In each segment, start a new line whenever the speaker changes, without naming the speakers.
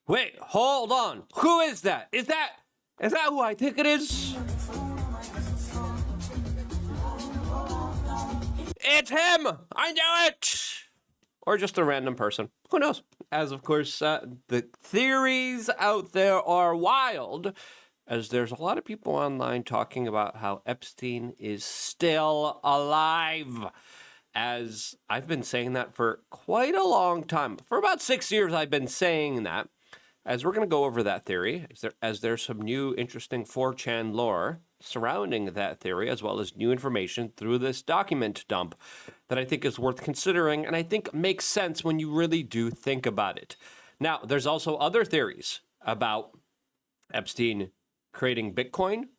Wait, hold on. Who is that? Is that who I think it is? It's him! I know it! Or just a random person. Who knows? As, of course, the theories out there are wild, as there's a lot of people online talking about how Epstein is still alive. As I've been saying that for quite a long time. For about 6 years, I've been saying that. As we're going to go over that theory, as there's some new interesting 4chan lore surrounding that theory, as well as new information through this document dump that I think is worth considering, and I think makes sense when you really do think about it. Now, there's also other theories about Epstein creating Bitcoin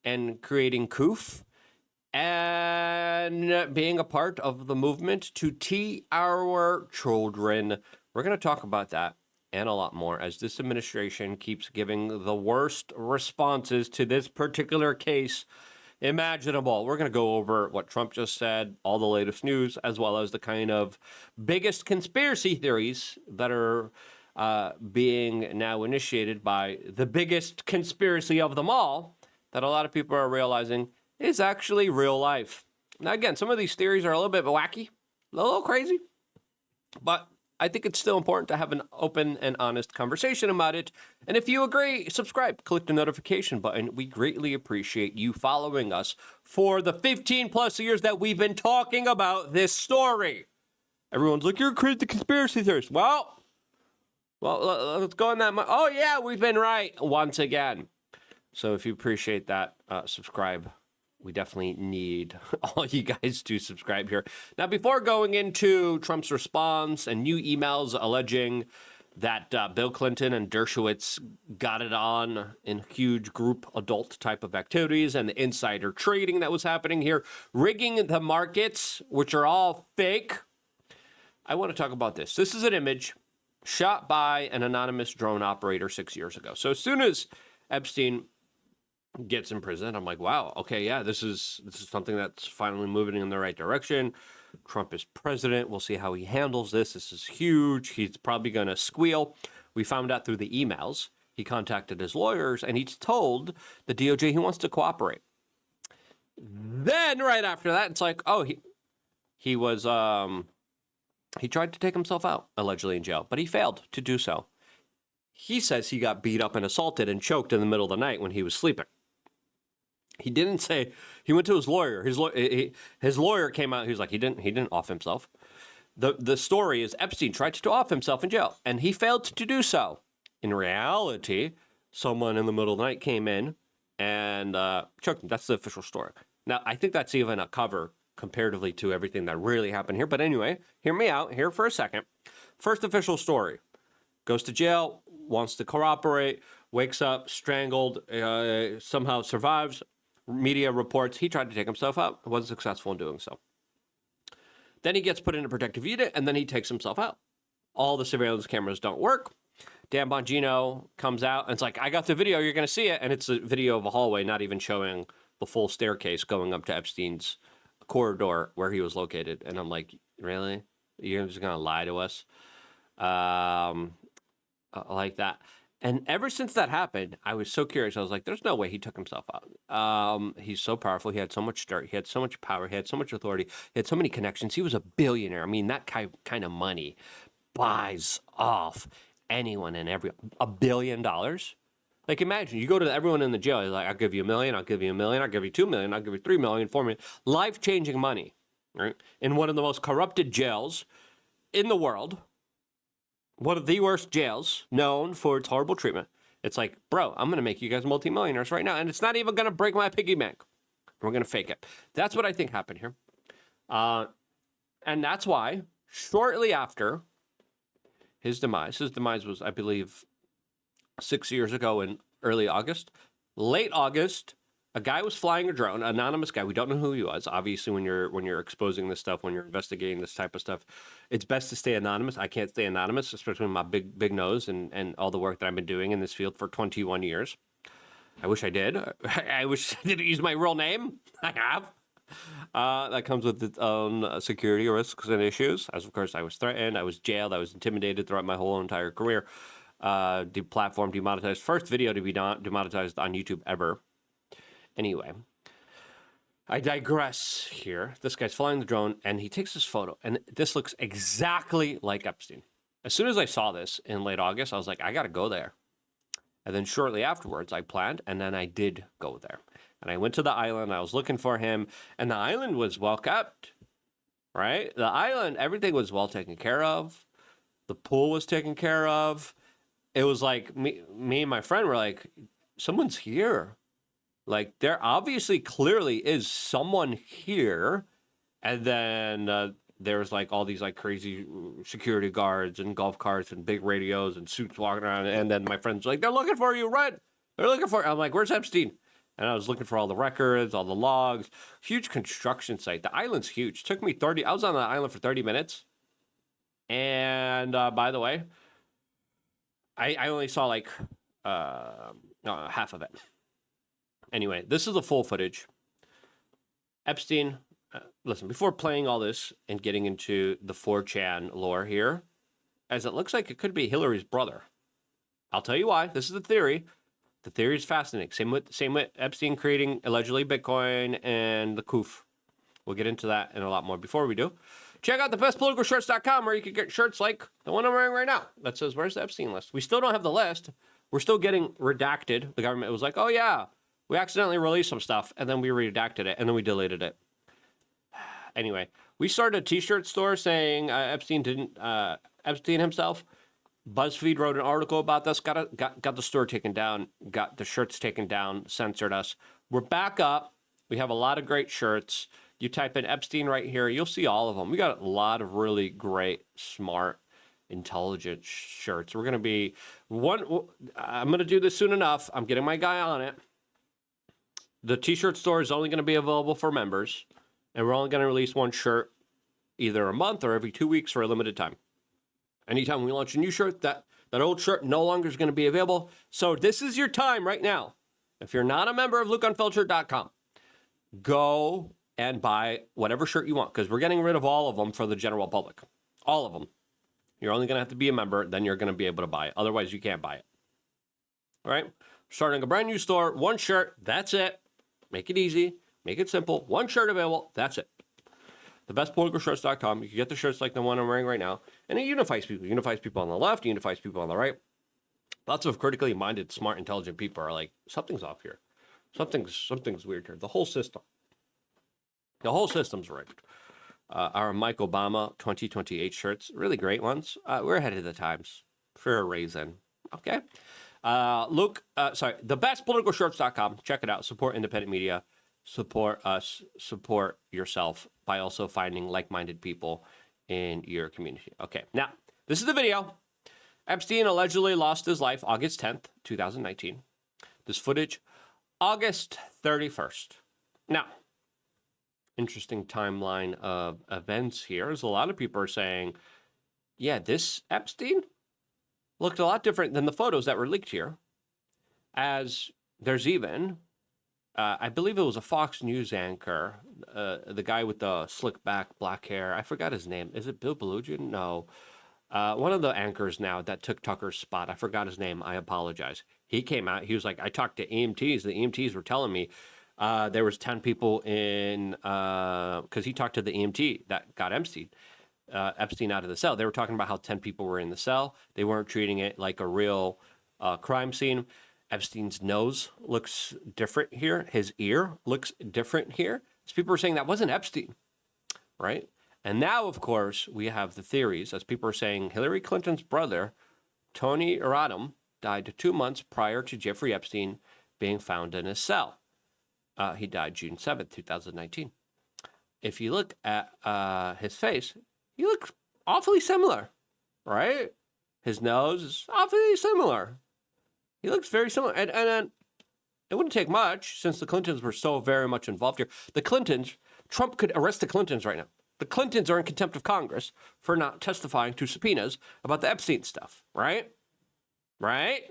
and creating Koof and being a part of the movement to tee our children. We're going to talk about that and a lot more as this administration keeps giving the worst responses to this particular case imaginable. We're going to go over what Trump just said, all the latest news, as well as the kind of biggest conspiracy theories that are being now initiated by the biggest conspiracy of them all that a lot of people are realizing is actually real life. Now, again, some of these theories are a little bit wacky, a little crazy, but I think it's still important to have an open and honest conversation about it. And if you agree, subscribe, click the notification button. We greatly appreciate you following us for the 15 plus years that we've been talking about this story. Everyone's like, you're a crazy conspiracy theorist. Well, let's go on that. Oh, yeah, we've been right once again. So if you appreciate that, subscribe. We definitely need all you guys to subscribe here. Now, before going into Trump's response and new emails alleging that Bill Clinton and Dershowitz got it on in huge group adult type of activities and the insider trading that was happening here, rigging the markets, which are all fake, I want to talk about this. This is an image shot by an anonymous drone operator 6 years ago. So as soon as Epstein gets in prison, I'm like, wow, okay, yeah, this is something that's finally moving in the right direction. Trump is president. We'll see how he handles this. This is huge. He's probably going to squeal. We found out through the emails. He contacted his lawyers, and he's told the DOJ he wants to cooperate. Then right after that, it's like, oh, he was he tried to take himself out, allegedly in jail, but he failed to do so. He says he got beat up and assaulted and choked in the middle of the night when he was sleeping. He didn't say. He went to his lawyer. His lawyer came out. He was like, he didn't off himself. The story is Epstein tried to off himself in jail, and he failed to do so. In reality, someone in the middle of the night came in and choked him. That's the official story. Now, I think that's even a cover comparatively to everything that really happened here. But anyway, hear me out here for a second. First official story. Goes to jail, wants to cooperate, wakes up, strangled, somehow survives. Media reports he tried to take himself out, wasn't successful in doing so. Then he gets put in a protective unit, and then he takes himself out. All the surveillance cameras don't work. Dan Bongino comes out, and it's like, I got the video, you're going to see it. And it's a video of a hallway, not even showing the full staircase going up to Epstein's corridor where he was located. And I'm like, really? You're just going to lie to us? Like that. And ever since that happened, I was so curious. I was like, there's no way he took himself out. He's so powerful. He had so much dirt. He had so much power. He had so much authority. He had so many connections. He was a billionaire. I mean, that kind of money buys off anyone and everyone. $1 billion? Like, imagine, you go to everyone in the jail. You're like, I'll give you $1 million. I'll give you $1 million. I'll give you $2 million. I'll give you $3 million, $4 million. Life-changing money, right? In one of the most corrupted jails in the world. One of the worst jails known for its horrible treatment. It's like, bro, I'm going to make you guys multimillionaires right now. And it's not even going to break my piggy bank. We're going to fake it. That's what I think happened here. And that's why shortly after his demise was, I believe, 6 years ago in early August, late August, a guy was flying a drone, an anonymous guy. We don't know who he was. Obviously, when you're exposing this stuff, when you're investigating this type of stuff, it's best to stay anonymous. I can't stay anonymous, especially with my big nose and all the work that I've been doing in this field for 21 years. I wish I did. I wish I didn't use my real name. I have. That comes with its own security risks and issues. As of course, I was threatened, I was jailed, I was intimidated throughout my whole entire career. platform demonetized. First video to be demonetized on YouTube ever. Anyway, I digress here. This guy's flying the drone, and he takes this photo, and this looks exactly like Epstein. As soon as I saw this in late August, I was like, I got to go there. And then shortly afterwards, I planned, and then I did go there. And I went to the island. I was looking for him, and the island was well kept, right? The island, everything was well taken care of. The pool was taken care of. It was like me and my friend were like, someone's here. Like, there obviously clearly is someone here. And then there's like all these like crazy security guards and golf carts and big radios and suits walking around. And then my friend's like, they're looking for you, run. They're looking for you. I'm like, where's Epstein? And I was looking for all the records, all the logs. Huge construction site. The island's huge. Took me I was on the island for 30 minutes. And by the way, I only saw like half of it. Anyway, this is the full footage. Epstein, listen, before playing all this and getting into the 4chan lore here, as it looks like it could be Hillary's brother. I'll tell you why. This is the theory. The theory is fascinating. Same with Epstein creating allegedly Bitcoin and the COOF. We'll get into that and a lot more. Before we do, check out thebestpoliticalshirts.com where you can get shirts like the one I'm wearing right now that says, where's the Epstein list? We still don't have the list. We're still getting redacted. The government was like, oh yeah, we accidentally released some stuff, and then we redacted it, and then we deleted it. Anyway, we started a t-shirt store saying Epstein himself. BuzzFeed wrote an article about this, got the store taken down, got the shirts taken down, censored us. We're back up. We have a lot of great shirts. You type in Epstein right here, you'll see all of them. We got a lot of really great, smart, intelligent shirts. We're going to be I'm going to do this soon enough. I'm getting my guy on it. The t-shirt store is only going to be available for members, and we're only going to release one shirt either a month or every 2 weeks for a limited time. Anytime we launch a new shirt, that old shirt no longer is going to be available. So this is your time right now. If you're not a member of LukeUnfiltered.com, go and buy whatever shirt you want, because we're getting rid of all of them for the general public. All of them. You're only going to have to be a member, then you're going to be able to buy it. Otherwise, you can't buy it. All right? Starting a brand new store, one shirt, that's it. Make it easy. Make it simple. One shirt available. That's it. Thebestpoliticalshirts.com. You can get the shirts like the one I'm wearing right now. And it unifies people. It unifies people on the left. It unifies people on the right. Lots of critically minded, smart, intelligent people are like, something's off here. Something's weird here. The whole system's rigged. Our Mike Obama 2028 shirts, really great ones. We're ahead of the times for a reason. Okay. Thebestpoliticalshirts.com. Check it out. Support independent media. Support us. Support yourself by also finding like-minded people in your community. Okay, now, this is the video. Epstein allegedly lost his life August 10th, 2019. This footage, August 31st. Now, interesting timeline of events here. There's a lot of people are saying, yeah, this Epstein looked a lot different than the photos that were leaked here. As there's even, I believe it was a Fox News anchor, the guy with the slick back black hair. I forgot his name. Is it Bill Belugian? No. One of the anchors now that took Tucker's spot. I forgot his name. I apologize. He came out. He was like, I talked to EMTs. The EMTs were telling me there was 10 people in, because he talked to the EMT that got Epstein out of the cell. They were talking about how 10 people were in the cell. They weren't treating it like a real crime scene. Epstein's nose looks different here. His ear looks different here. So people were saying that wasn't Epstein, right? And now, of course, we have the theories, as people are saying Hillary Clinton's brother, Tony Rodham, died 2 months prior to Jeffrey Epstein being found in his cell. He died June 7th, 2019. If you look at his face, he looks awfully similar, right? His nose is awfully similar. He looks very similar. And it wouldn't take much, since the Clintons were so very much involved here. The Clintons, Trump could arrest the Clintons right now. The Clintons are in contempt of Congress for not testifying to subpoenas about the Epstein stuff, right? Right?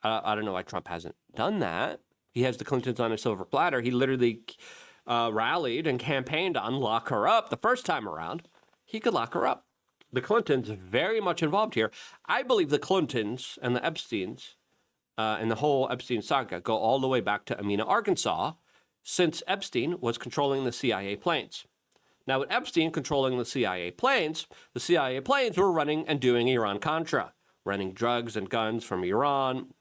I don't know why Trump hasn't done that. He has the Clintons on a silver platter. He literally rallied and campaigned on lock her up the first time around. He could lock her up. the Clintons very much involved here. I believe the Clintons and the Epsteins and the whole Epstein saga go all the way back to Amina, Arkansas, since Epstein was controlling the CIA planes. Now, with Epstein controlling the CIA planes were running and doing Iran-Contra, running drugs and guns from Iran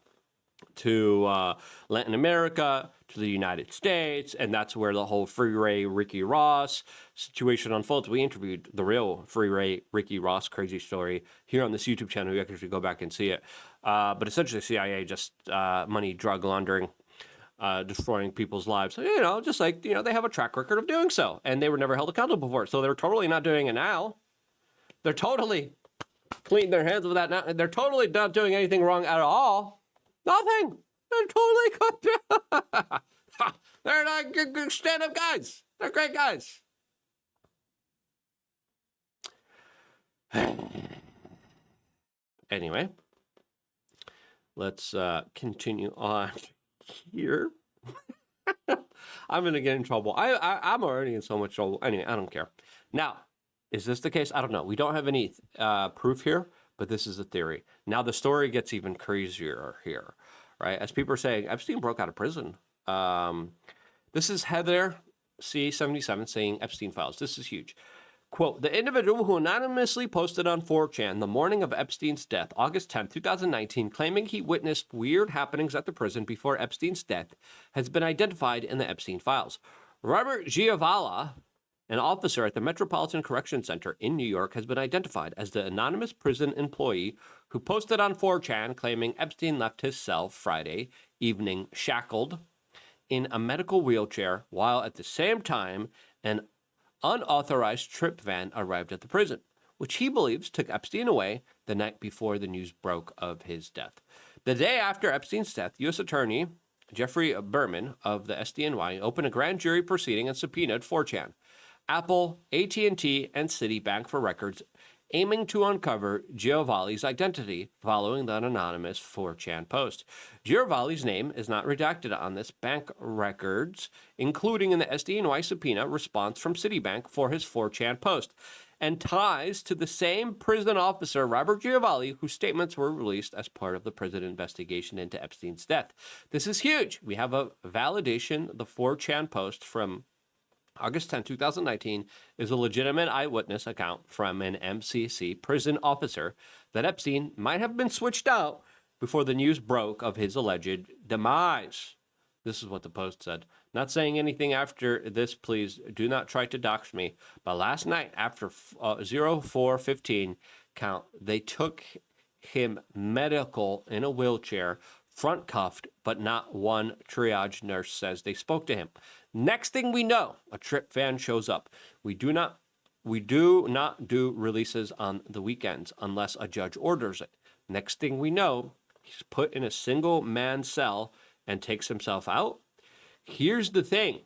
to Latin America, to the United States, and that's where the whole Free Ray Ricky Ross situation unfolds. We interviewed the real Free Ray Ricky Ross crazy story here on this YouTube channel. You can actually go back and see it. But essentially, CIA just money, drug laundering, destroying people's lives. Just like, they have a track record of doing so, and they were never held accountable for it. So they're totally not doing it now. They're totally cleaning their hands of that now. They're totally not doing anything wrong at all. Nothing. They're totally they're not good stand-up guys. They're great guys. Anyway, let's continue on here. I'm going to get in trouble. I'm already in so much trouble. Anyway, I don't care. Now, is this the case? I don't know. We don't have any proof here, but this is a theory. Now, the story gets even crazier here, right? As people are saying, Epstein broke out of prison. This is Heather C77 saying Epstein files. This is huge. Quote, the individual who anonymously posted on 4chan the morning of Epstein's death, August 10, 2019, claiming he witnessed weird happenings at the prison before Epstein's death, has been identified in the Epstein files. Robert Giavala, an officer at the Metropolitan Correction Center in New York, has been identified as the anonymous prison employee who posted on 4chan claiming Epstein left his cell Friday evening shackled in a medical wheelchair, while at the same time an unauthorized trip van arrived at the prison, which he believes took Epstein away the night before the news broke of his death. The day after Epstein's death, U.S. Attorney Jeffrey Berman of the SDNY opened a grand jury proceeding and subpoenaed 4chan, Apple, AT&T, and Citibank for records, aiming to uncover Giovanni's identity following the anonymous 4chan post. Giovanni's name is not redacted on this bank records, including in the SDNY subpoena response from Citibank for his 4chan post, and ties to the same prison officer, Robert Giovanni, whose statements were released as part of the prison investigation into Epstein's death. This is huge. We have a validation. The 4chan post from August 10, 2019, is a legitimate eyewitness account from an MCC prison officer that Epstein might have been switched out before the news broke of his alleged demise. This is what the post said. Not saying anything after this, please do not try to dox me. But last night, after 04:15 count, they took him medical in a wheelchair, front cuffed, but not one triage nurse says they spoke to him. Next thing we know, a trip van shows up. We do not do releases on the weekends unless a judge orders it. Next thing we know, he's put in a single man cell and takes himself out. Here's the thing.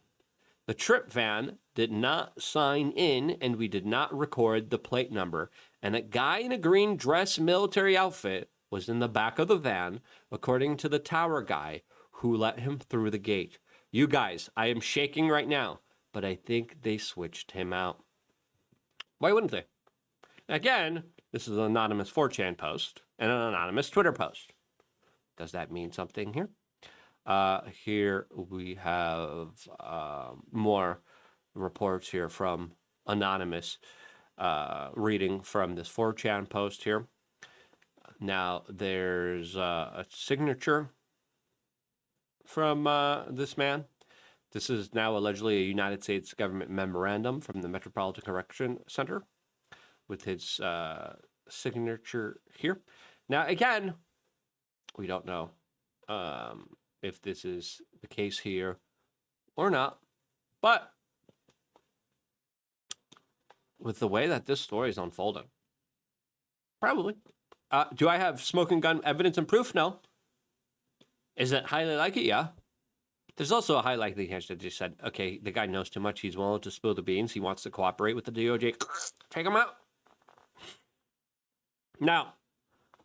The trip van did not sign in, and we did not record the plate number. And a guy in a green dress military outfit was in the back of the van, according to the tower guy who let him through the gate. You guys, I am shaking right now, but I think they switched him out. Why wouldn't they? Again, this is an anonymous 4chan post and an anonymous Twitter post. Does that mean something here? Here we have more reports here from anonymous reading from this 4chan post here. Now, there's a signature from this man. This is now allegedly a United States government memorandum from the Metropolitan Correction Center with his signature here. Now, again, we don't know if this is the case here or not, but with the way that this story is unfolding, probably. Do I have smoking gun evidence and proof? No. Is it highly likely? Yeah. There's also a high likelihood that just said, okay, the guy knows too much. He's willing to spill the beans. He wants to cooperate with the DOJ. Take him out. Now,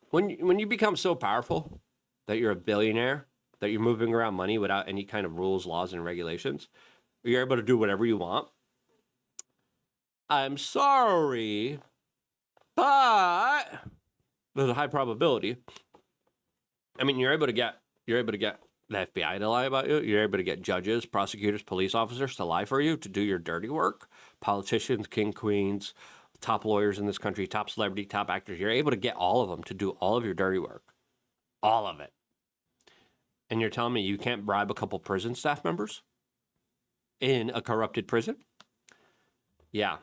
when you become so powerful that you're a billionaire, that you're moving around money without any kind of rules, laws, and regulations, you're able to do whatever you want. I'm sorry, But there's a high probability. I mean, you're able to get the FBI to lie about you. You're able to get judges, prosecutors, police officers to lie for you, to do your dirty work. Politicians, king, queens, top lawyers in this country, top celebrity, top actors. You're able to get all of them to do all of your dirty work. All of it. And you're telling me you can't bribe a couple prison staff members in a corrupted prison? Yeah.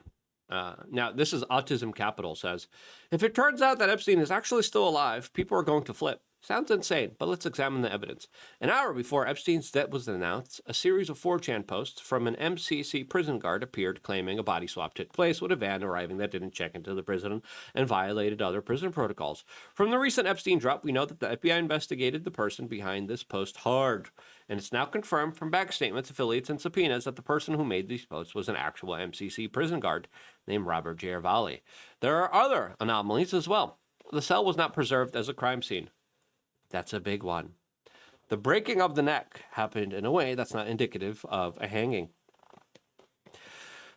Now, this is Autism Capital says, if it turns out that Epstein is actually still alive, people are going to flip. Sounds insane, but let's examine the evidence. An hour before Epstein's death was announced, a series of 4chan posts from an MCC prison guard appeared claiming a body swap took place with a van arriving that didn't check into the prison and violated other prison protocols. From the recent Epstein drop, we know that the FBI investigated the person behind this post hard. And it's now confirmed from back statements, affiliates, and subpoenas that the person who made these posts was an actual MCC prison guard named Robert Giarvalli. There are other anomalies as well. The cell was not preserved as a crime scene. That's a big one. The breaking of the neck happened in a way that's not indicative of a hanging.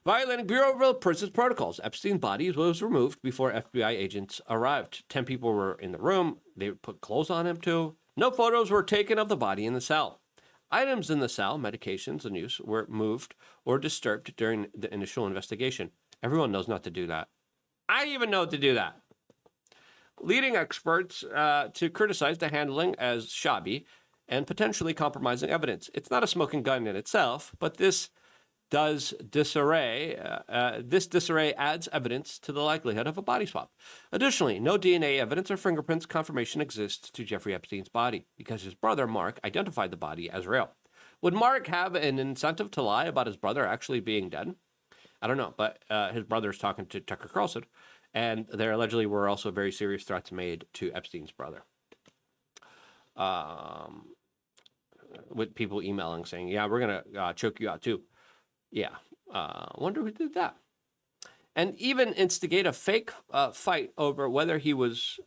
Violating Bureau of Prisons protocols, Epstein's body was removed before FBI agents arrived. 10 people were in the room. They put clothes on him too. No photos were taken of the body in the cell. Items in the cell, medications and use, were moved or disturbed during the initial investigation. Everyone knows not to do that. I even know to do that. Leading experts to criticize the handling as shabby and potentially compromising evidence. It's not a smoking gun in itself, but this disarray adds evidence to the likelihood of a body swap. Additionally, no DNA evidence or fingerprints confirmation exists to Jeffrey Epstein's body because his brother, Mark, identified the body as real. Would Mark have an incentive to lie about his brother actually being dead? I don't know, but his brother's talking to Tucker Carlson, and there allegedly were also very serious threats made to Epstein's brother. With people emailing saying, yeah, we're going to choke you out too. Yeah, wonder who did that. And even instigate a fake fight over whether he was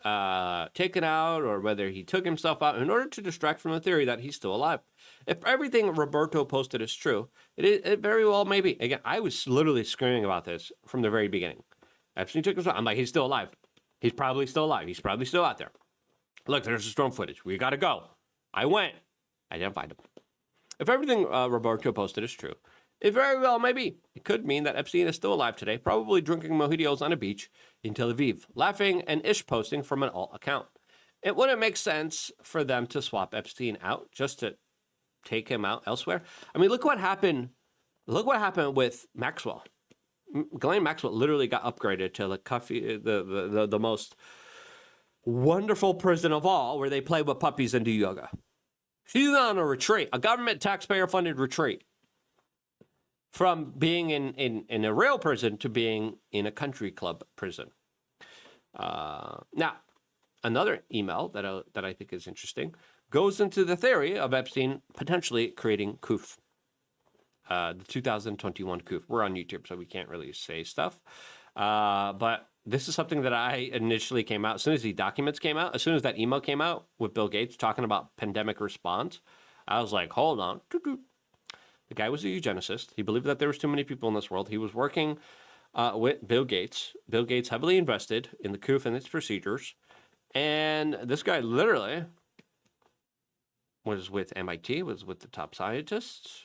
taken out or whether he took himself out in order to distract from the theory that he's still alive. If everything Roberto posted is true, it very well may be. Again, I was literally screaming about this from the very beginning. Epstein took himself out. I'm like, he's still alive. He's probably still alive. He's probably still out there. Look, there's the drone footage. We got to go. I went. I identified him. If everything Roberto posted is true, it very well may be. It could mean that Epstein is still alive today, probably drinking mojitos on a beach in Tel Aviv, laughing and posting from an alt account. It wouldn't make sense for them to swap Epstein out just to take him out elsewhere. I mean, look what happened. Look what happened with Maxwell. Ghislaine Maxwell literally got upgraded to the most wonderful prison of all, where they play with puppies and do yoga. She's on a retreat, a government taxpayer-funded retreat, from being in a real prison to being in a country club prison. Now, another email that I think is interesting goes into the theory of Epstein potentially creating COOF. The 2021 COOF. We're on YouTube, so we can't really say stuff. But this is something that I initially came out, as soon as the documents came out, as soon as that email came out with Bill Gates talking about pandemic response, I was like, hold on. The guy was a eugenicist. He believed that there was too many people in this world. He was working with Bill Gates. Bill Gates heavily invested in the COOF and its procedures. And this guy literally was with MIT, was with the top scientists.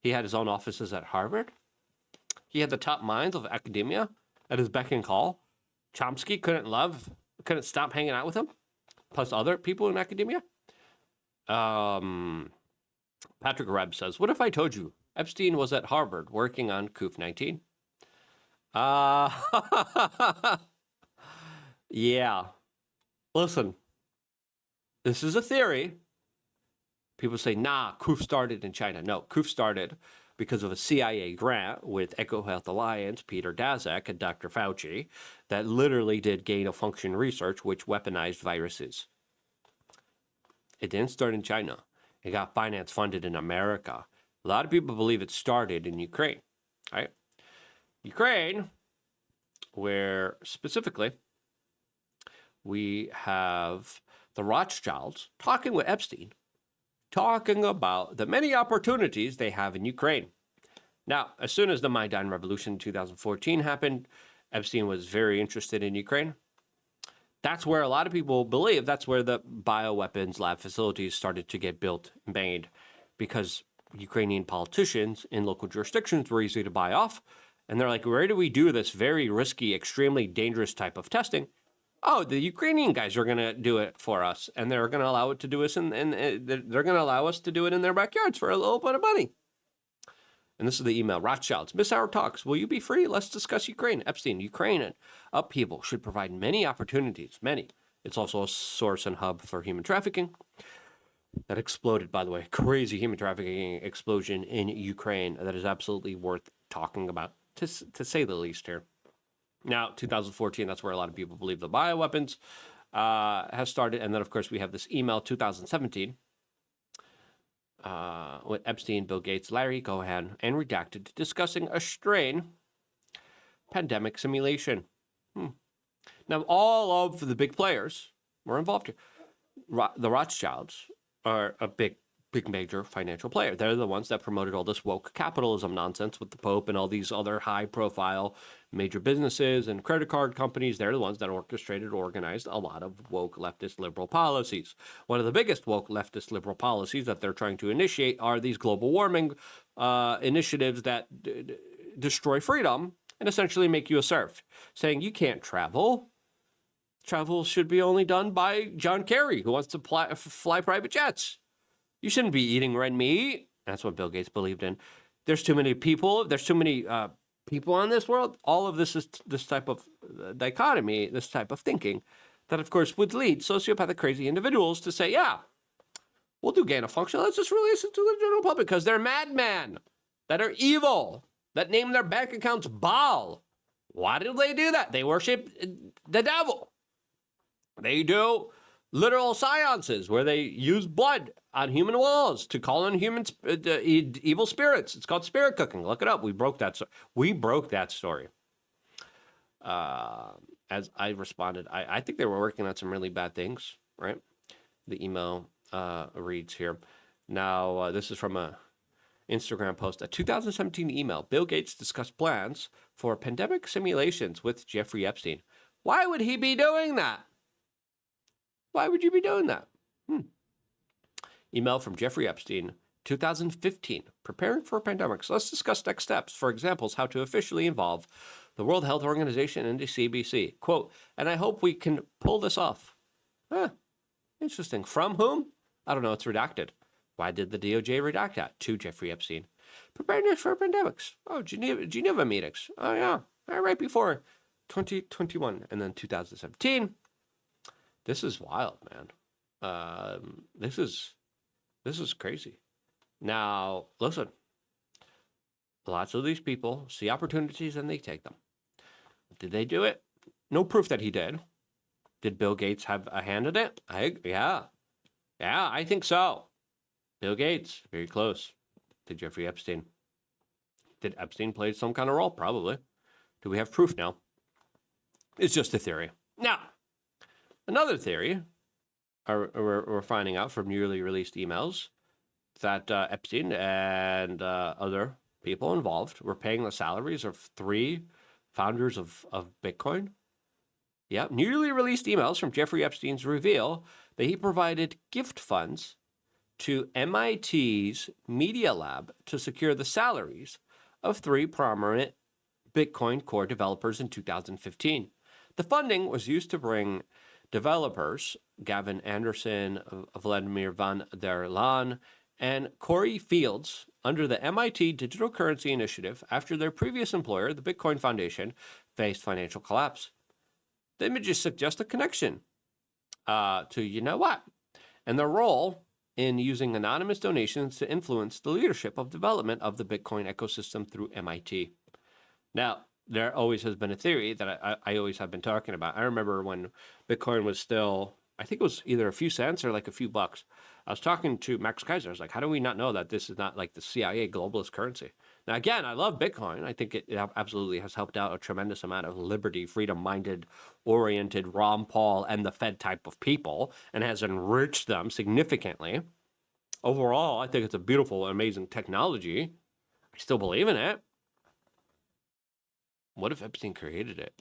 He had his own offices at Harvard. He had the top minds of academia at his beck and call. Chomsky couldn't stop hanging out with him, plus other people in academia. Patrick Reb says, what if I told you Epstein was at Harvard working on COOF-19? Yeah. Listen, this is a theory. People say, nah, COOF started in China. No, COOF started because of a CIA grant with EcoHealth Alliance, Peter Daszak, and Dr. Fauci that literally did gain-of-function research which weaponized viruses. It didn't start in China. It got finance funded in America. A lot of people believe it started in Ukraine, right? Ukraine, where specifically we have the Rothschilds talking with Epstein, talking about the many opportunities they have in Ukraine. Now, as soon as the Maidan Revolution in 2014 happened, Epstein was very interested in Ukraine. That's where a lot of people believe that's where the bioweapons lab facilities started to get built and made, because Ukrainian politicians in local jurisdictions were easy to buy off. And they're like, where do we do this very risky, extremely dangerous type of testing? Oh, the Ukrainian guys are going to do it for us, and they're going to allow it to do us, and they're going to allow us to do it in their backyards for a little bit of money. And this is the email. Rothschilds, miss our talks. Will you be free? Let's discuss Ukraine. Epstein, Ukraine and upheaval should provide many opportunities. Many. It's also a source and hub for human trafficking. That exploded, by the way. Crazy human trafficking explosion in Ukraine. That is absolutely worth talking about, to say the least here. Now, 2014, that's where a lot of people believe the bioweapons has started. And then, of course, we have this email, 2017. With Epstein, Bill Gates, Larry Cohen, and Redacted discussing a strain pandemic simulation. Now, all of the big players were involved here. The Rothschilds are a big major financial player. They're the ones that promoted all this woke capitalism nonsense with the Pope and all these other high-profile major businesses and credit card companies. They're the ones that orchestrated, organized a lot of woke leftist liberal policies. One of the biggest woke leftist liberal policies that they're trying to initiate are these global warming initiatives that destroy freedom and essentially make you a serf, saying you can't travel. Travel should be only done by John Kerry, who wants to fly private jets. You shouldn't be eating red meat. That's what Bill Gates believed in. There's too many people. There's too many people on this world. All of this is this type of dichotomy, this type of thinking that, of course, would lead sociopathic, crazy individuals to say, yeah, we'll do gain of function. Let's just release it to the general public because they're madmen that are evil, that name their bank accounts Baal. Why do they do that? They worship the devil. They do literal seances where they use blood on human walls to call in human evil spirits. It's called spirit cooking. Look it up. We broke that story. As I responded, I think they were working on some really bad things, right? The email reads here. Now, this is from a Instagram post. A 2017 email. Bill Gates discussed plans for pandemic simulations with Jeffrey Epstein. Why would he be doing that? Why would you be doing that? Email from Jeffrey Epstein, 2015. Preparing for pandemics. Let's discuss next steps. For examples, how to officially involve the World Health Organization and the CBC. Quote, and I hope we can pull this off. Interesting. From whom? I don't know. It's redacted. Why did the DOJ redact that? To Jeffrey Epstein. Preparedness for pandemics. Oh, Geneva meetings. Oh, yeah. Right before 2021 and then 2017. This is wild, man. This is crazy. Now, listen. Lots of these people see opportunities and they take them. Did they do it? No proof that he did. Did Bill Gates have a hand in it? Yeah, I think so. Bill Gates, very close to Jeffrey Epstein. Did Epstein play some kind of role? Probably. Do we have proof now? It's just a theory. Now, another theory, we're finding out from newly released emails that Epstein and other people involved were paying the salaries of 3 founders of Bitcoin. Yeah, newly released emails from Jeffrey Epstein's reveal that he provided gift funds to MIT's Media Lab to secure the salaries of 3 prominent Bitcoin core developers in 2015. The funding was used to bring developers Gavin Anderson, Vladimir van der Laan, and Corey Fields under the MIT Digital Currency Initiative after their previous employer, the Bitcoin Foundation, faced financial collapse. The images suggest a connection to you know what, and their role in using anonymous donations to influence the leadership of development of the Bitcoin ecosystem through MIT. Now, there always has been a theory that I always have been talking about. I remember when Bitcoin was still, I think it was either a few cents or like a few bucks. I was talking to Max Kaiser. I was like, how do we not know that this is not like the CIA globalist currency? Now, again, I love Bitcoin. I think it absolutely has helped out a tremendous amount of liberty, freedom-minded, oriented Ron Paul and the Fed type of people and has enriched them significantly. Overall, I think it's a beautiful, amazing technology. I still believe in it. What if Epstein created it?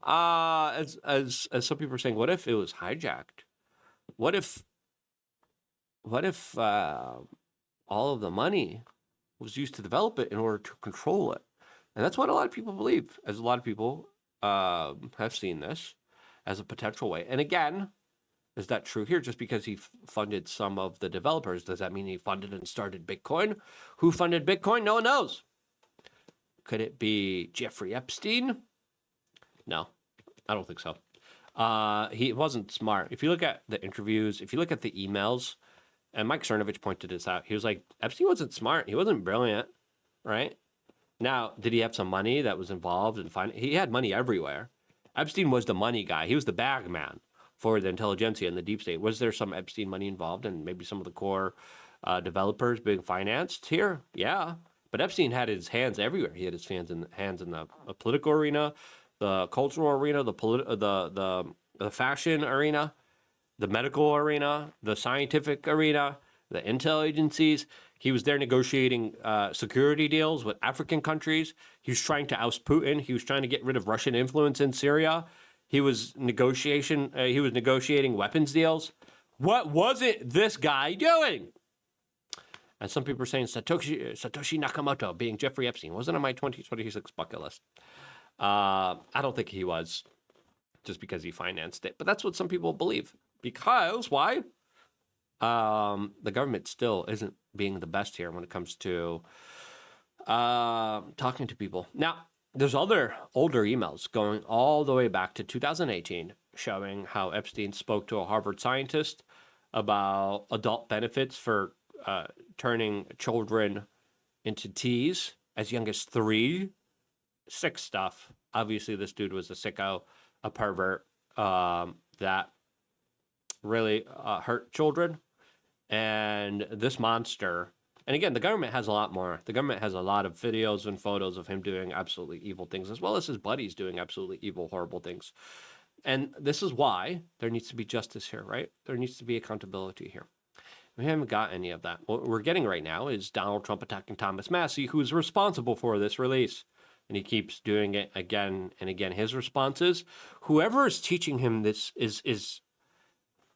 As some people are saying, what if it was hijacked? What if all of the money was used to develop it in order to control it? And that's what a lot of people believe, as a lot of people have seen this as a potential way. And again, is that true here? Just because he funded some of the developers, does that mean he funded and started Bitcoin? Who funded Bitcoin? No one knows. Could it be Jeffrey Epstein? No, I don't think so. He wasn't smart. If you look at the interviews, if you look at the emails, and Mike Cernovich pointed this out, he was like, Epstein wasn't smart. He wasn't brilliant, right? Now, did he have some money that was involved in finance? He had money everywhere. Epstein was the money guy. He was the bag man for the intelligentsia and the deep state. Was there some Epstein money involved and maybe some of the core developers being financed here? Yeah. But Epstein had his hands everywhere. He had his hands in the political arena, the cultural arena, the fashion arena, the medical arena, the scientific arena, the intel agencies. He was there negotiating security deals with African countries. He was trying to oust Putin. He was trying to get rid of Russian influence in Syria. He was negotiating weapons deals. What wasn't this guy doing? And some people are saying Satoshi Nakamoto being Jeffrey Epstein wasn't on my 2026 bucket list. I don't think he was, just because he financed it. But that's what some people believe. Because why? The government still isn't being the best here when it comes to talking to people. Now, there's other older emails going all the way back to 2018 showing how Epstein spoke to a Harvard scientist about adult benefits for turning children into T's as young as 3. Sick stuff. Obviously, this dude was a sicko, a pervert that really hurt children. And this monster, and again, the government has a lot more. The government has a lot of videos and photos of him doing absolutely evil things, as well as his buddies doing absolutely evil, horrible things. And this is why there needs to be justice here, right? There needs to be accountability here. We haven't got any of that. What we're getting right now is Donald Trump attacking Thomas Massie, who's responsible for this release. And he keeps doing it again and again. His response is, whoever is teaching him this is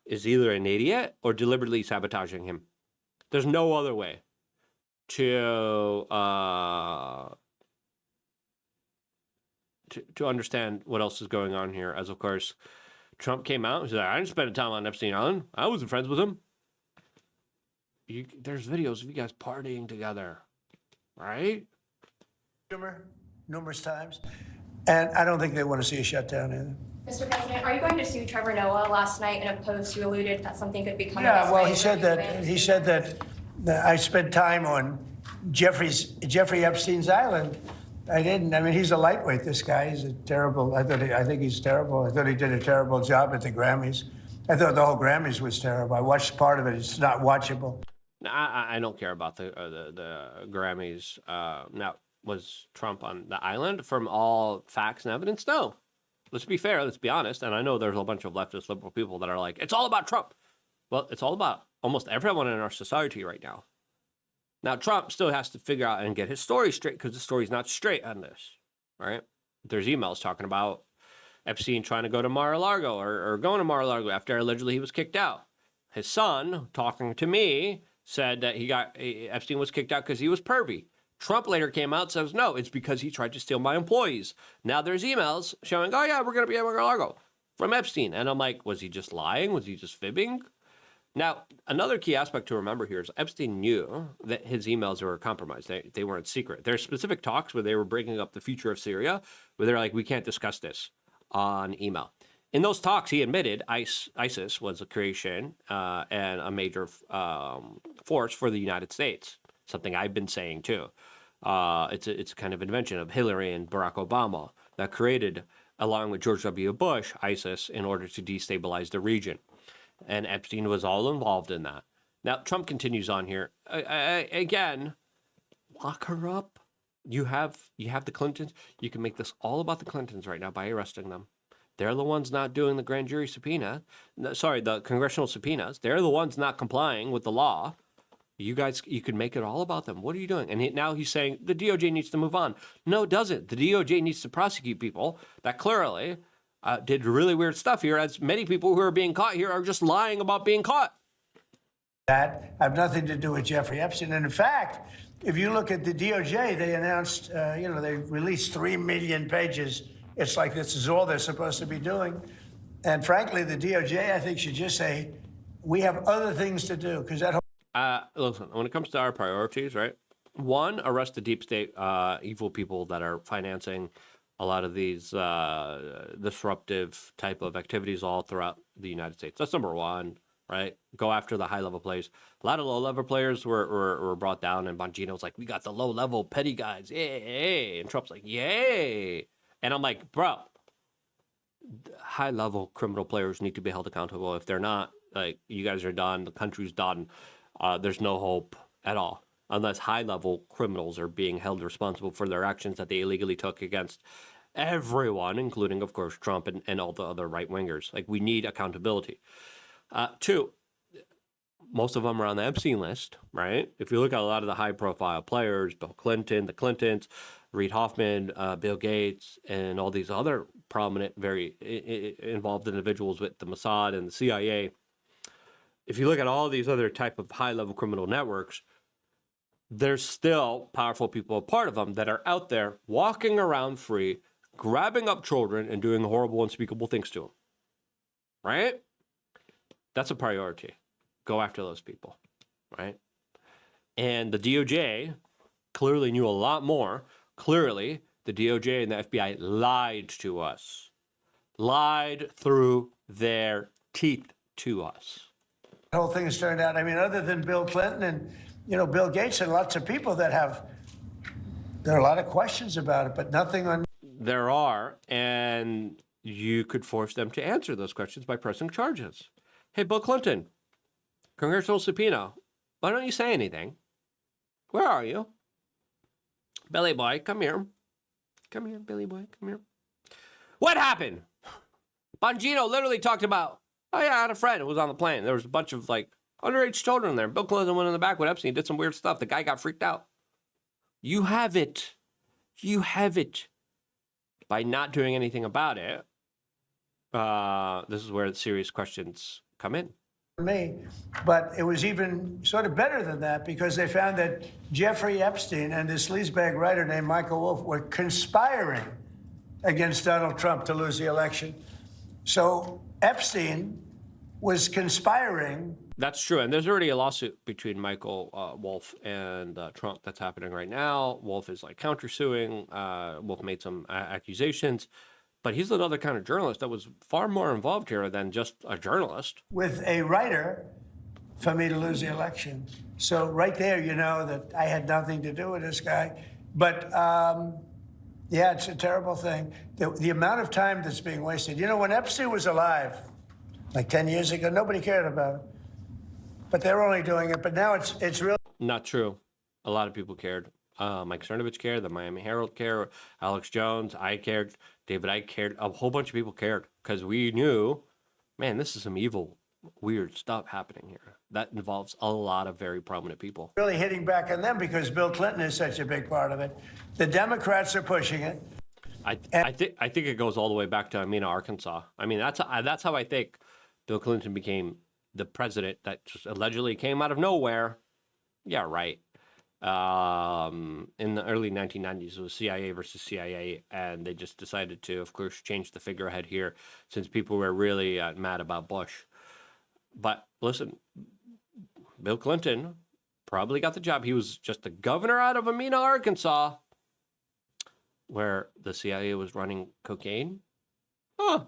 either an idiot or deliberately sabotaging him. There's no other way to understand what else is going on here. As of course, Trump came out and said, I didn't spend time on Epstein Island. I wasn't friends with him. There's videos of you guys partying together, right?
Numerous times. And I don't think they want to see a shutdown either.
Mr. President, are you going to sue Trevor Noah? Last night in a post, you alluded that something could be coming.
Yeah, well, he said that I spent time on Jeffrey Epstein's island. I didn't. I mean, he's a lightweight, this guy. He's a terrible, I think he's terrible. I thought he did a terrible job at the Grammys. I thought the whole Grammys was terrible. I watched part of it. It's not watchable.
I don't care about the Grammys. Now, was Trump on the island from all facts and evidence? No. Let's be fair. Let's be honest. And I know there's a bunch of leftist liberal people that are like, it's all about Trump. Well, it's all about almost everyone in our society right now. Now, Trump still has to figure out and get his story straight because the story's not straight on this, right? There's emails talking about Epstein trying to go to Mar-a-Lago or going to Mar-a-Lago after allegedly he was kicked out. His son, talking to me, said that Epstein was kicked out because he was pervy. Trump later came out and says, no, it's because he tried to steal my employees. Now there's emails showing, oh yeah, we're going to be at Mar-a-Lago from Epstein. And I'm like, was he just lying? Was he just fibbing? Now, another key aspect to remember here is Epstein knew that his emails were compromised. They weren't secret. There's specific talks where they were breaking up the future of Syria, where they're like, we can't discuss this on email. In those talks, he admitted ISIS was a creation and a major force for the United States, something I've been saying too. It's a kind of invention of Hillary and Barack Obama that created, along with George W. Bush, ISIS in order to destabilize the region. And Epstein was all involved in that. Now, Trump continues on here. Again, lock her up. You have the Clintons. You can make this all about the Clintons right now by arresting them. They're the ones not doing the grand jury subpoena. The congressional subpoenas. They're the ones not complying with the law. You guys, you could make it all about them. What are you doing? And now he's saying the DOJ needs to move on. No, it doesn't. The DOJ needs to prosecute people that clearly did really weird stuff here, as many people who are being caught here are just lying about being caught.
That have nothing to do with Jeffrey Epstein. And in fact, if you look at the DOJ, they announced, they released 3 million pages. It's like this is all they're supposed to be doing. And frankly, the DOJ, I think, should just say, we have other things to do, because that whole
Listen, when it comes to our priorities, right? One, arrest the deep state evil people that are financing a lot of these disruptive type of activities all throughout the United States. That's number one, right? Go after the high-level players. A lot of low-level players were brought down, and Bongino's like, we got the low-level petty guys, yay! And Trump's like, yay! And I'm like, bro, high-level criminal players need to be held accountable. If they're not, like, you guys are done, the country's done. There's no hope at all unless high-level criminals are being held responsible for their actions that they illegally took against everyone, including, of course, Trump and all the other right-wingers. Like, we need accountability. Two, most of them are on the Epstein list, right? If you look at a lot of the high-profile players, Bill Clinton, the Clintons, Reid Hoffman, Bill Gates, and all these other prominent, very involved individuals with the Mossad and the CIA, if you look at all these other type of high-level criminal networks, there's still powerful people, a part of them, that are out there walking around free, grabbing up children and doing horrible, unspeakable things to them. Right? That's a priority. Go after those people. Right? And the DOJ clearly knew a lot more. Clearly, the DOJ and the FBI lied to us. Lied through their teeth to us.
whole thing has turned out. I mean, other than Bill Clinton and, Bill Gates and lots of people that there are a lot of questions about it, but nothing on.
There are, and you could force them to answer those questions by pressing charges. Hey, Bill Clinton, congressional subpoena. Why don't you say anything? Where are you? Billy boy, come here. Come here, Billy boy, come here. What happened? Bongino literally talked about, oh yeah, I had a friend who was on the plane. There was a bunch of underage children there. Bill Clinton went in the back with Epstein, did some weird stuff. The guy got freaked out. You have it. You have it. By not doing anything about it, this is where the serious questions come in.
Me, but it was even sort of better than that, because they found that Jeffrey Epstein and this sleazebag writer named Michael Wolff were conspiring against Donald Trump to lose the election. So Epstein was conspiring.
That's true, and there's already a lawsuit between Michael Wolff and Trump that's happening right now. Wolff is countersuing. Wolff made some accusations, but he's another kind of journalist that was far more involved here than just a journalist.
With a writer for me to lose the election. So right there, you know that I had nothing to do with this guy. But yeah, it's a terrible thing. The amount of time that's being wasted. When Epstein was alive, 10 years ago, nobody cared about him. But they're only doing it. But now it's really
not true. A lot of people cared. Mike Cernovich cared. The Miami Herald cared. Alex Jones, I cared. David Icke cared. A whole bunch of people cared because we knew, man, this is some evil, weird stuff happening here. That involves a lot of very prominent people.
Really hitting back on them because Bill Clinton is such a big part of it. The Democrats are pushing it.
I think it goes all the way back to Amina, Arkansas. I mean, that's how I think Bill Clinton became the president that just allegedly came out of nowhere. Yeah, right. In the early 1990s, it was CIA versus CIA, and they just decided to, of course, change the figurehead here since people were really mad about Bush. But listen, Bill Clinton probably got the job. He was just the governor out of Amina, Arkansas, where the CIA was running cocaine. Huh.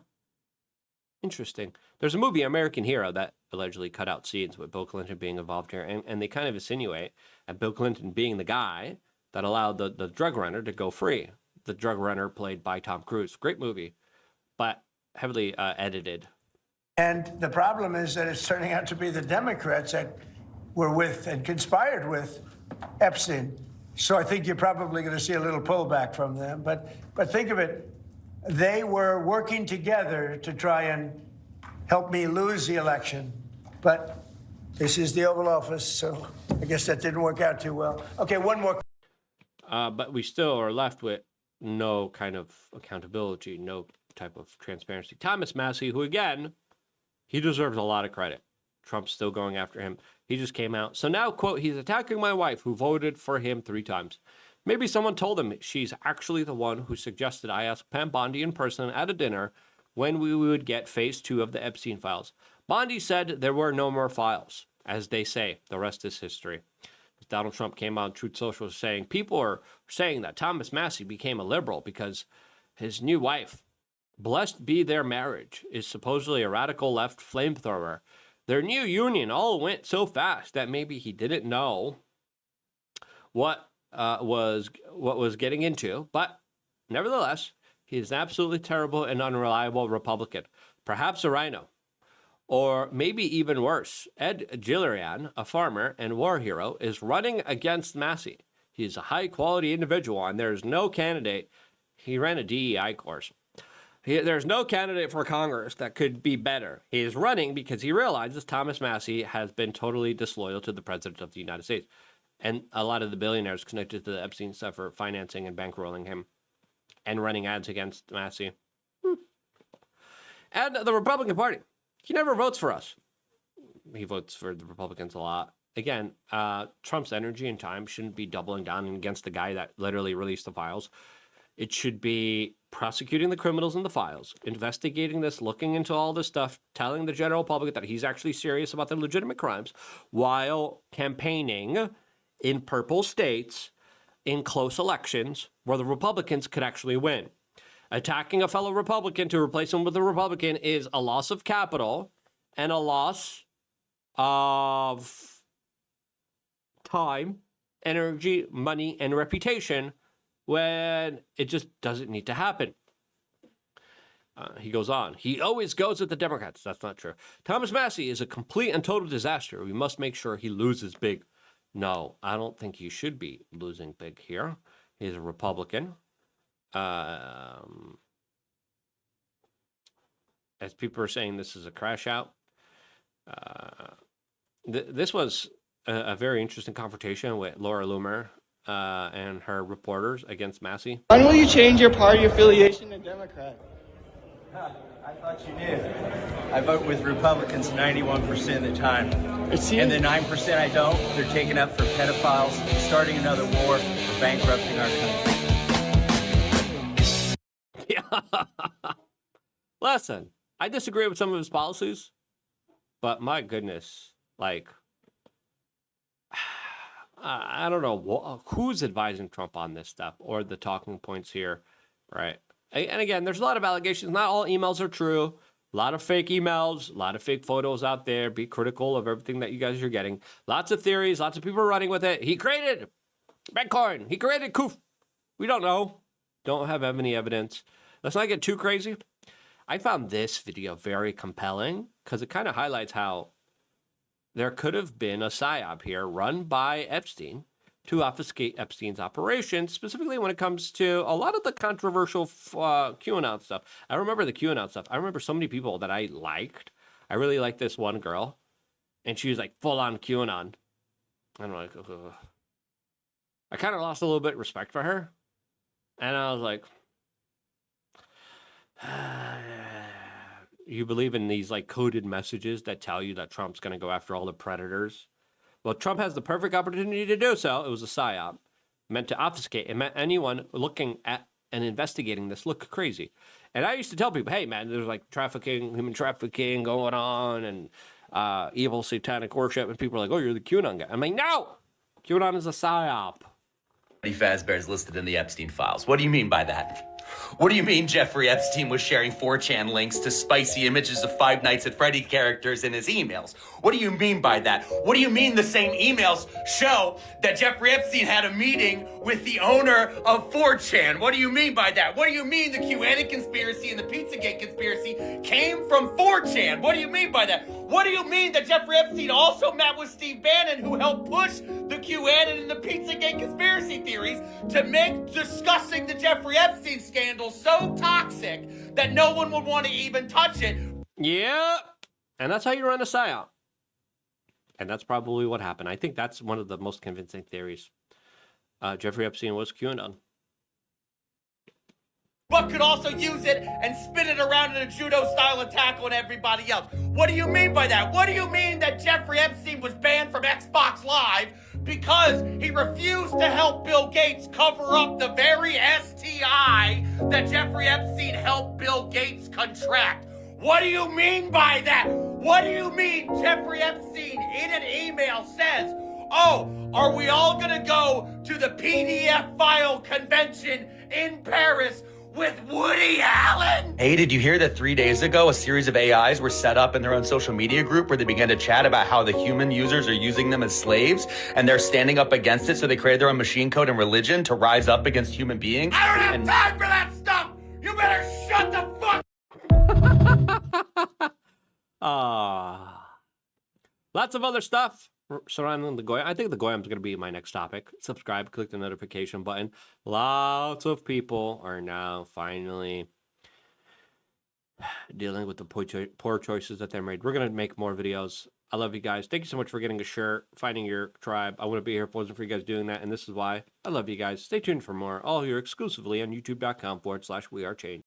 Interesting. There's a movie, American Hero, that allegedly cut out scenes with Bill Clinton being involved here, and they kind of insinuate that Bill Clinton being the guy that allowed the drug runner to go free. The drug runner played by Tom Cruise. Great movie, but heavily edited.
And the problem is that it's turning out to be the Democrats that were with and conspired with Epstein. So I think you're probably going to see a little pullback from them. But think of it. They were working together to try and help me lose the election. But This is the Oval Office, so I guess that didn't work out too well. Okay, one more.
But we still are left with no kind of accountability, no type of transparency. Thomas Massie, who again, he deserves a lot of credit. Trump's still going after him. He just came out. So now, quote, he's attacking my wife who voted for him 3 times. Maybe someone told him she's actually the one who suggested I ask Pam Bondi in person at a dinner when we would get phase 2 of the Epstein files. Bondi said there were no more files. As they say, the rest is history. Donald Trump came on Truth Social saying people are saying that Thomas Massie became a liberal because his new wife, blessed be their marriage, is supposedly a radical left flamethrower. Their new union all went so fast that maybe he didn't know what was getting into, but nevertheless, he is an absolutely terrible and unreliable Republican, perhaps a rhino. Or maybe even worse, Ed Gillian, a farmer and war hero, is running against Massie. He's a high-quality individual, and there's no candidate. He ran a DEI course. There's no candidate for Congress that could be better. He is running because he realizes Thomas Massie has been totally disloyal to the President of the United States. And a lot of the billionaires connected to the Epstein stuff are financing and bankrolling him and running ads against Massie. And the Republican Party. He never votes for us. He votes for the Republicans a lot. Again, Trump's energy and time shouldn't be doubling down against the guy that literally released the files. It should be prosecuting the criminals in the files, investigating this, looking into all this stuff, telling the general public that he's actually serious about their legitimate crimes, while campaigning in purple states in close elections where the Republicans could actually win. Attacking a fellow Republican to replace him with a Republican is a loss of capital and a loss of time, energy, money, and reputation when it just doesn't need to happen. He goes on. He always goes with the Democrats. That's not true. Thomas Massie is a complete and total disaster. We must make sure he loses big. No, I don't think he should be losing big here. He's a Republican. As people are saying, this is a crash out. This was a very interesting confrontation with Laura Loomer and her reporters against Massie.
When will you change your party affiliation to Democrat?
I thought you knew. I vote with Republicans 91% of the time. And the 9% I don't, they're taking up for pedophiles, starting another war, or bankrupting our country.
Yeah. Listen, I disagree with some of his policies, but my goodness, like, I don't know who's advising Trump on this stuff or the talking points here, right? And again, there's a lot of allegations. Not all emails are true. A lot of fake emails, a lot of fake photos out there. Be critical of everything that you guys are getting. Lots of theories, lots of people running with it. He created Bitcoin. He created Koof. We don't know. Don't have any evidence. Let's not get too crazy. I found this video very compelling because it kind of highlights how there could have been a psyop here run by Epstein to obfuscate Epstein's operations, specifically when it comes to a lot of the controversial QAnon stuff. I remember the QAnon stuff. I remember so many people that I liked. I really liked this one girl, and she was like full-on QAnon. I'm like, ugh. I kind of lost a little bit of respect for her, and I was like, you believe in these like coded messages that tell you that Trump's going to go after all the predators? Well, Trump has the perfect opportunity to do so. It was a psyop meant to obfuscate. It meant anyone looking at and investigating this look crazy. And I used to tell people, hey, man, there's like trafficking, human trafficking going on and evil satanic worship. And people are like, oh, you're the QAnon guy. I'm like, no, QAnon is a psyop.
Fazbear is listed in the Epstein files. What do you mean by that? What do you mean Jeffrey Epstein was sharing 4chan links to spicy images of Five Nights at Freddy characters in his emails? What do you mean by that? What do you mean the same emails show that Jeffrey Epstein had a meeting with the owner of 4chan? What do you mean by that? What do you mean the QAnon conspiracy and the Pizzagate conspiracy came from 4chan? What do you mean by that? What do you mean that Jeffrey Epstein also met with Steve Bannon, who helped push the QAnon and the Pizzagate conspiracy theories to make discussing the Jeffrey Epstein scandal so toxic that no one would want to even touch it?
Yeah, and that's how you run a psyop. And that's probably what happened. I think that's one of the most convincing theories. Jeffrey Epstein was QAnon.
But could also use it and spin it around in a judo-style attack on everybody else. What do you mean by that? What do you mean that Jeffrey Epstein was banned from Xbox Live because he refused to help Bill Gates cover up the very STI that Jeffrey Epstein helped Bill Gates contract? What do you mean by that? What do you mean Jeffrey Epstein in an email says, oh, are we all gonna go to the PDF file convention in Paris with Woody Allen? Hey, did you hear that 3 days ago, a series of AIs were set up in their own social media group where they began to chat about how the human users are using them as slaves and they're standing up against it, so they created their own machine code and religion to rise up against human beings? I don't have time for that stuff! You better shut the fuck.
Lots of other stuff surrounding the Goyim. I think the Goyim is going to be my next topic. Subscribe, click the notification button. Lots of people are now finally dealing with the poor choices that they made. We're going to make more videos. I love you guys. Thank you so much for getting a shirt, finding your tribe. I wouldn't be here if it wasn't for you guys doing that, and this is why. I love you guys. Stay tuned for more. All here exclusively on youtube.com/wearechange.